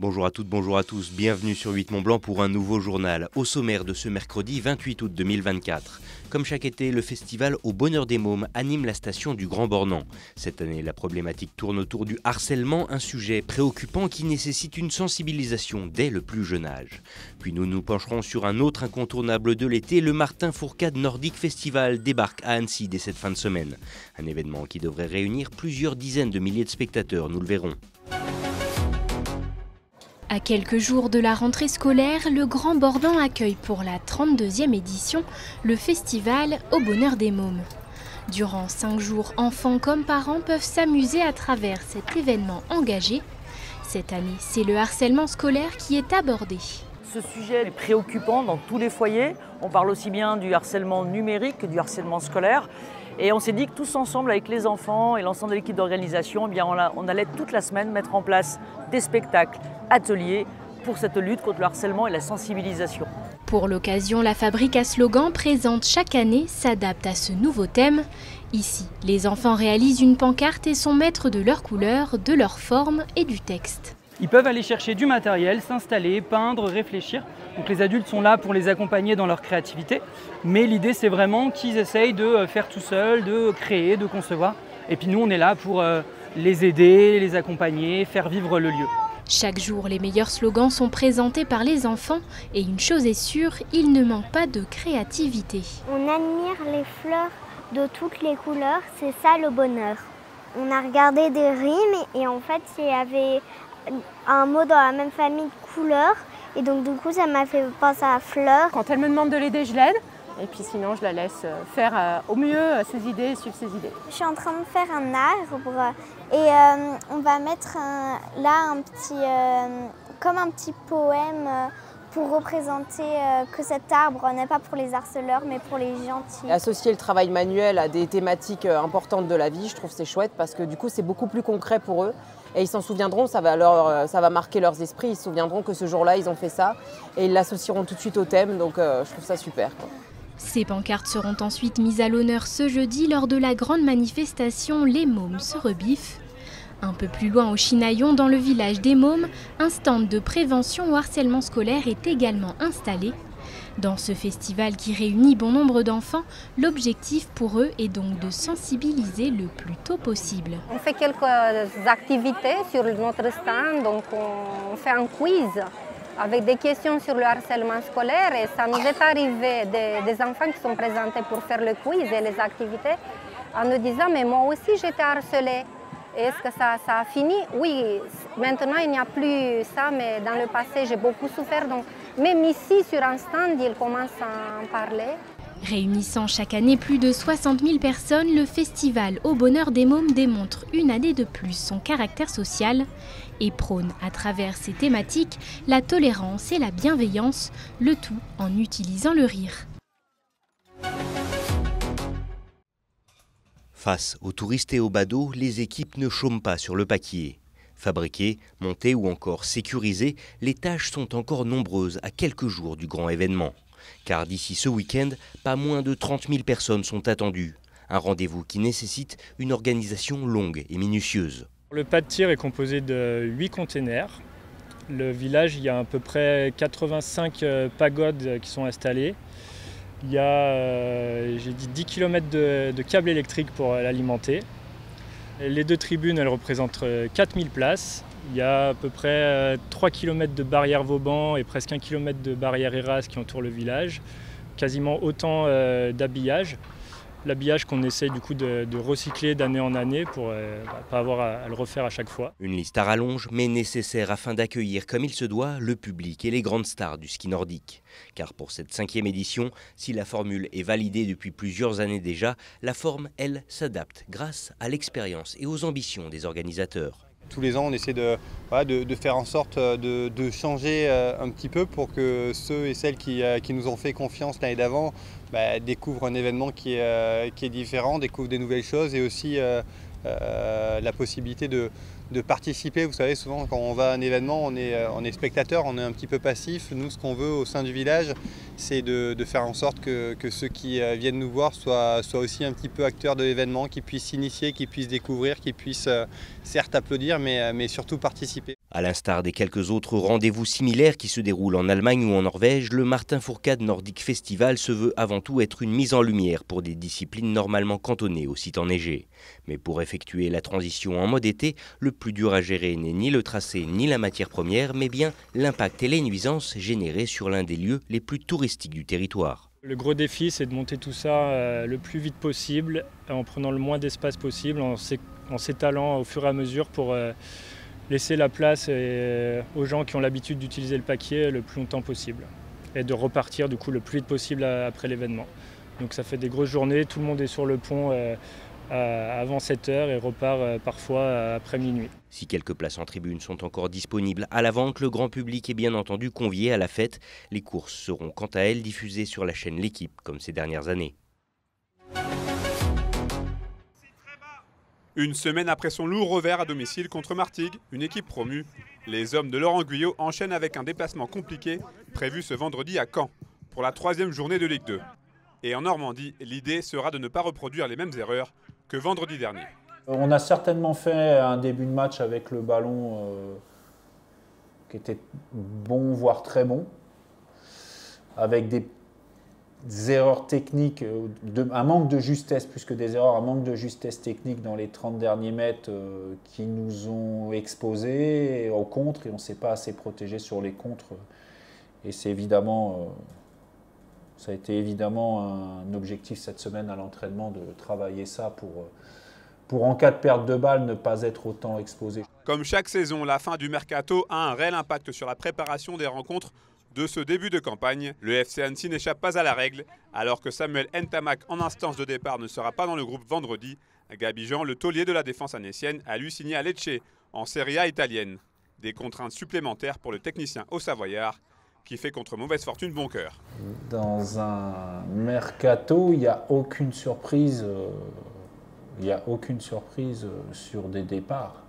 Bonjour à toutes, bonjour à tous, bienvenue sur 8 Mont Blanc pour un nouveau journal. Au sommaire de ce mercredi 28 août 2024. Comme chaque été, le festival Au Bonheur des Mômes anime la station du Grand Bornand. Cette année, la problématique tourne autour du harcèlement, un sujet préoccupant qui nécessite une sensibilisation dès le plus jeune âge. Puis nous nous pencherons sur un autre incontournable de l'été, le Martin Fourcade Nordic Festival débarque à Annecy dès cette fin de semaine. Un événement qui devrait réunir plusieurs dizaines de milliers de spectateurs, nous le verrons. À quelques jours de la rentrée scolaire, le Grand Bornand accueille pour la 32e édition le festival Au Bonheur des Mômes. Durant 5 jours, enfants comme parents peuvent s'amuser à travers cet événement engagé. Cette année, c'est le harcèlement scolaire qui est abordé. Ce sujet est préoccupant dans tous les foyers. On parle aussi bien du harcèlement numérique que du harcèlement scolaire. Et on s'est dit que tous ensemble, avec les enfants et l'ensemble de l'équipe d'organisation, on allait toute la semaine mettre en place des spectacles, ateliers pour cette lutte contre le harcèlement et la sensibilisation. Pour l'occasion, la fabrique à slogans présente chaque année s'adapte à ce nouveau thème. Ici, les enfants réalisent une pancarte et sont maîtres de leur couleur, de leur forme et du texte. Ils peuvent aller chercher du matériel, s'installer, peindre, réfléchir. Donc les adultes sont là pour les accompagner dans leur créativité. Mais l'idée, c'est vraiment qu'ils essayent de faire tout seuls, de créer, de concevoir. Et puis nous, on est là pour les aider, les accompagner, faire vivre le lieu. Chaque jour, les meilleurs slogans sont présentés par les enfants. Et une chose est sûre, il ne manque pas de créativité. On admire les fleurs de toutes les couleurs, c'est ça le bonheur. On a regardé des rimes et en fait, il y avait un mot dans la même famille de couleurs. Et donc du coup, ça m'a fait penser à fleurs. Quand elle me demande de l'aider, je l'aide. Et puis sinon, je la laisse faire au mieux ses idées, suivre ses idées. Je suis en train de faire un arbre et on va mettre là comme un petit poème pour représenter que cet arbre n'est pas pour les harceleurs mais pour les gentils. Associer le travail manuel à des thématiques importantes de la vie, je trouve c'est chouette parce que du coup c'est beaucoup plus concret pour eux et ils s'en souviendront, ça va marquer leurs esprits, ils se souviendront que ce jour-là ils ont fait ça et ils l'associeront tout de suite au thème, donc je trouve ça super, quoi. Ces pancartes seront ensuite mises à l'honneur ce jeudi lors de la grande manifestation Les Mômes se rebiffent. Un peu plus loin au Chinaillon, dans le village des Mômes, un stand de prévention au harcèlement scolaire est également installé. Dans ce festival qui réunit bon nombre d'enfants, l'objectif pour eux est donc de sensibiliser le plus tôt possible. On fait quelques activités sur notre stand, donc on fait un quiz avec des questions sur le harcèlement scolaire et ça nous est arrivé des enfants qui sont présentés pour faire le quiz et les activités en nous disant « mais moi aussi j'étais harcelée ». Est-ce que ça a fini? Oui, maintenant il n'y a plus ça, mais dans le passé j'ai beaucoup souffert. Donc même ici sur un stand, ils commencent à en parler. Réunissant chaque année plus de 60 000 personnes, le festival Au Bonheur des Mômes démontre une année de plus son caractère social et prône à travers ses thématiques la tolérance et la bienveillance, le tout en utilisant le rire. Face aux touristes et aux badauds, les équipes ne chôment pas sur le paquier. Fabriquées, montées ou encore sécurisées, les tâches sont encore nombreuses à quelques jours du grand événement. Car d'ici ce week-end, pas moins de 30 000 personnes sont attendues. Un rendez-vous qui nécessite une organisation longue et minutieuse. Le pas de tir est composé de 8 containers. Le village, il y a à peu près 85 pagodes qui sont installées. Il y a, j'ai dit, 10 km de câbles électriques pour l'alimenter. Les 2 tribunes, elles représentent 4000 places. Il y a à peu près 3 km de barrières Vauban et presque 1 km de barrières Eras qui entourent le village. Quasiment autant d'habillage. L'habillage qu'on essaye du coup de recycler d'année en année pour pas avoir à le refaire à chaque fois. Une liste à rallonge, mais nécessaire afin d'accueillir comme il se doit le public et les grandes stars du ski nordique. Car pour cette 5e édition, si la formule est validée depuis plusieurs années déjà, la forme, elle, s'adapte grâce à l'expérience et aux ambitions des organisateurs. Tous les ans, on essaie de faire en sorte de changer un petit peu pour que ceux et celles qui nous ont fait confiance l'année d'avant découvrent un événement qui est différent, découvrent des nouvelles choses et aussi la possibilité de participer. Vous savez, souvent quand on va à un événement, on est spectateur, on est un petit peu passif. Nous, ce qu'on veut au sein du village, c'est de faire en sorte que ceux qui viennent nous voir soient aussi un petit peu acteurs de l'événement, qu'ils puissent s'initier, qu'ils puissent découvrir, qu'ils puissent certes applaudir, mais surtout participer. À l'instar des quelques autres rendez-vous similaires qui se déroulent en Allemagne ou en Norvège, le Martin Fourcade Nordic Festival se veut avant tout être une mise en lumière pour des disciplines normalement cantonnées aux sites enneigés. Mais pour effectuer la transition en mode été, le plus dur à gérer n'est ni le tracé ni la matière première, mais bien l'impact et les nuisances générées sur l'un des lieux les plus touristiques du territoire. Le gros défi, c'est de monter tout ça le plus vite possible, en prenant le moins d'espace possible, en s'étalant au fur et à mesure pour laisser la place aux gens qui ont l'habitude d'utiliser le paquier le plus longtemps possible et de repartir du coup le plus vite possible après l'événement. Donc ça fait des grosses journées, tout le monde est sur le pont avant 7 h et repart parfois après minuit. Si quelques places en tribune sont encore disponibles à la vente, le grand public est bien entendu convié à la fête. Les courses seront quant à elles diffusées sur la chaîne L'Équipe comme ces dernières années. Une semaine après son lourd revers à domicile contre Martigues, une équipe promue, les hommes de Laurent Guyot enchaînent avec un déplacement compliqué prévu ce vendredi à Caen pour la 3e journée de Ligue 2. Et en Normandie, l'idée sera de ne pas reproduire les mêmes erreurs que vendredi dernier. On a certainement fait un début de match avec le ballon qui était bon, voire très bon, avec des erreurs techniques, un manque de justesse, plus que des erreurs, un manque de justesse technique dans les 30 derniers mètres qui nous ont exposés au contre et on ne s'est pas assez protégé sur les contres. Et c'est évidemment, ça a été évidemment un objectif cette semaine à l'entraînement de travailler ça pour en cas de perte de balle ne pas être autant exposé. Comme chaque saison, la fin du mercato a un réel impact sur la préparation des rencontres de ce début de campagne. Le FC Annecy n'échappe pas à la règle, alors que Samuel Ntamak en instance de départ ne sera pas dans le groupe vendredi. Gaby Jean, le taulier de la défense annécienne, a lui signé à Lecce, en Serie A italienne. Des contraintes supplémentaires pour le technicien haut-savoyard, qui fait contre mauvaise fortune bon cœur. Dans un mercato, il n'y a aucune surprise. Il n'y a aucune surprise sur des départs.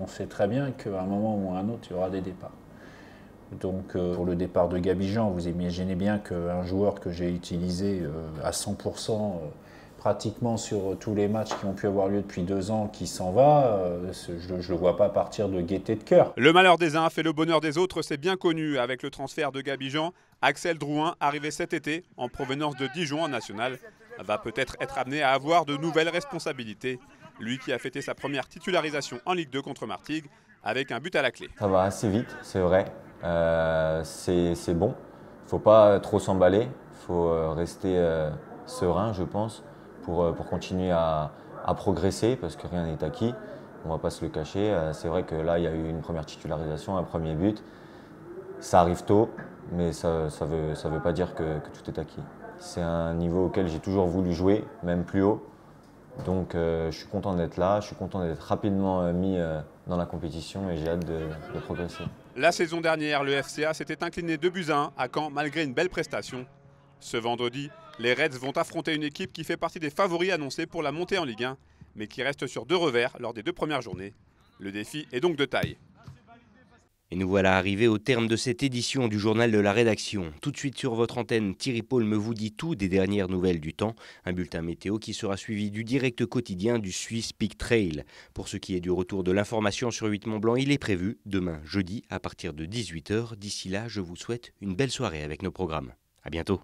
On sait très bien qu'à un moment ou à un autre, il y aura des départs. Donc pour le départ de Gaby Jean, vous imaginez bien qu'un joueur que j'ai utilisé à 100% pratiquement sur tous les matchs qui ont pu avoir lieu depuis 2 ans, qui s'en va, je ne le vois pas partir de gaieté de cœur. Le malheur des uns fait le bonheur des autres, c'est bien connu. Avec le transfert de Gaby Jean, Axel Drouin, arrivé cet été en provenance de Dijon en national, va peut-être être amené à avoir de nouvelles responsabilités. Lui qui a fêté sa première titularisation en Ligue 2 contre Martigues avec un but à la clé. Ça va assez vite, c'est vrai. C'est bon. Il ne faut pas trop s'emballer. Il faut rester serein, je pense, pour continuer à progresser parce que rien n'est acquis. On ne va pas se le cacher. C'est vrai que là, il y a eu une première titularisation, un premier but. Ça arrive tôt, mais ça veut pas dire que tout est acquis. C'est un niveau auquel j'ai toujours voulu jouer, même plus haut. Donc je suis content d'être là, je suis content d'être rapidement mis dans la compétition et j'ai hâte de progresser. La saison dernière, le FCA s'était incliné 2-1 à Caen malgré une belle prestation. Ce vendredi, les Reds vont affronter une équipe qui fait partie des favoris annoncés pour la montée en Ligue 1, mais qui reste sur 2 revers lors des 2 premières journées. Le défi est donc de taille. Et nous voilà arrivés au terme de cette édition du journal de la rédaction. Tout de suite sur votre antenne, Thierry Paul me vous dit tout des dernières nouvelles du temps. Un bulletin météo qui sera suivi du direct quotidien du Swiss Peak Trail. Pour ce qui est du retour de l'information sur 8 Mont-Blanc, il est prévu demain jeudi à partir de 18 h. D'ici là, je vous souhaite une belle soirée avec nos programmes. À bientôt.